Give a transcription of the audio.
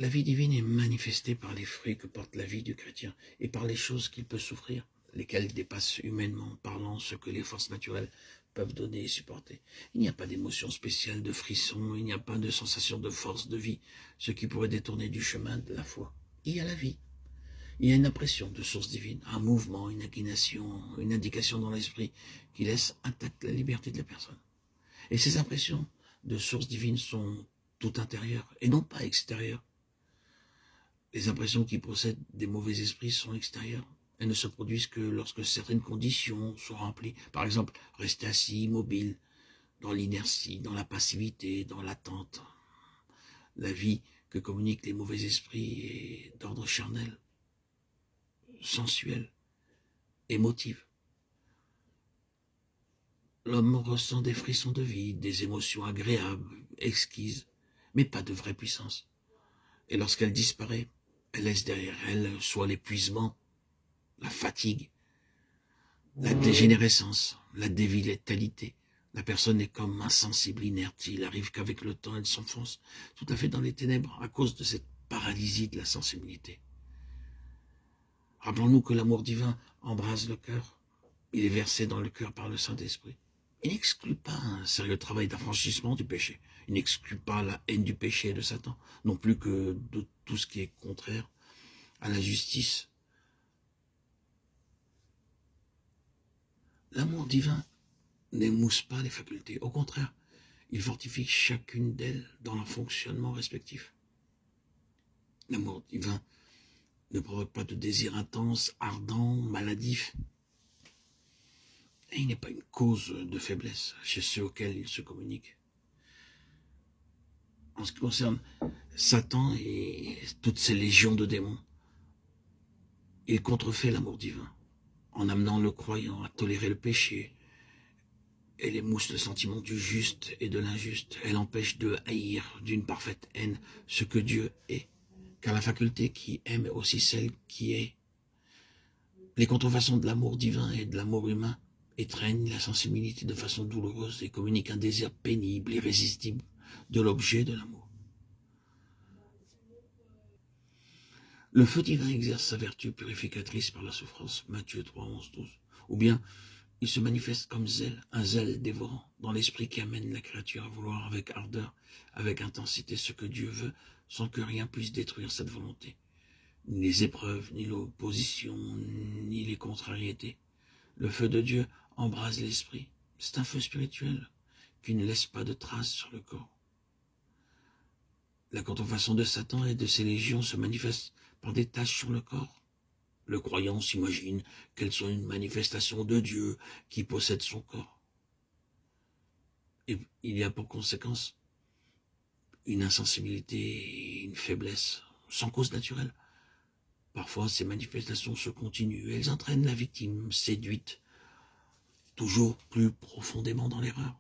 La vie divine est manifestée par les fruits que porte la vie du chrétien et par les choses qu'il peut souffrir, lesquelles dépassent humainement parlant ce que les forces naturelles peuvent donner et supporter. Il n'y a pas d'émotion spéciale, de frisson, il n'y a pas de sensation de force de vie, ce qui pourrait détourner du chemin de la foi. Il y a la vie. Il y a une impression de source divine, un mouvement, une inclination, une indication dans l'esprit qui laisse intacte la liberté de la personne. Et ces impressions de source divine sont tout intérieures et non pas extérieures. Les impressions qui procèdent des mauvais esprits sont extérieures. Elles ne se produisent que lorsque certaines conditions sont remplies. Par exemple, rester assis, immobile, dans l'inertie, dans la passivité, dans l'attente. La vie que communiquent les mauvais esprits est d'ordre charnel, sensuel, émotive. L'homme ressent des frissons de vie, des émotions agréables, exquises, mais pas de vraie puissance. Et lorsqu'elle disparaît, elle laisse derrière elle soit l'épuisement, la fatigue, la dégénérescence, la dévitalité. La personne est comme insensible, inerte. Il arrive qu'avec le temps, elle s'enfonce tout à fait dans les ténèbres à cause de cette paralysie de la sensibilité. Rappelons-nous que l'amour divin embrase le cœur. Il est versé dans le cœur par le Saint-Esprit. Il n'exclut pas un sérieux travail d'affranchissement du péché. Il n'exclut pas la haine du péché et de Satan, non plus que de tout ce qui est contraire à la justice. L'amour divin n'émousse pas les facultés. Au contraire, il fortifie chacune d'elles dans leur fonctionnement respectif. L'amour divin ne provoque pas de désir intense, ardent, maladif. Et il n'est pas une cause de faiblesse chez ceux auxquels il se communique. En ce qui concerne Satan et toutes ces légions de démons, il contrefait l'amour divin en amenant le croyant à tolérer le péché. Elle émousse le sentiment du juste et de l'injuste. Elle empêche de haïr d'une parfaite haine ce que Dieu est, car la faculté qui aime est aussi celle qui est. Les contrefaçons de l'amour divin et de l'amour humain étreignent la sensibilité de façon douloureuse et communiquent un désir pénible, irrésistible de l'objet de l'amour. Le feu divin exerce sa vertu purificatrice par la souffrance, Matthieu 3, 11, 12. Ou bien, il se manifeste comme zèle, un zèle dévorant, dans l'esprit qui amène la créature à vouloir avec ardeur, avec intensité ce que Dieu veut, sans que rien puisse détruire cette volonté. Ni les épreuves, ni l'opposition, ni les contrariétés. Le feu de Dieu embrase l'esprit. C'est un feu spirituel qui ne laisse pas de traces sur le corps. La contrefaçon de Satan et de ses légions se manifeste par des taches sur le corps. Le croyant s'imagine qu'elles sont une manifestation de Dieu qui possède son corps. Et il y a pour conséquence une insensibilité et une faiblesse sans cause naturelle. Parfois, ces manifestations se continuent. Elles entraînent la victime séduite, toujours plus profondément dans l'erreur.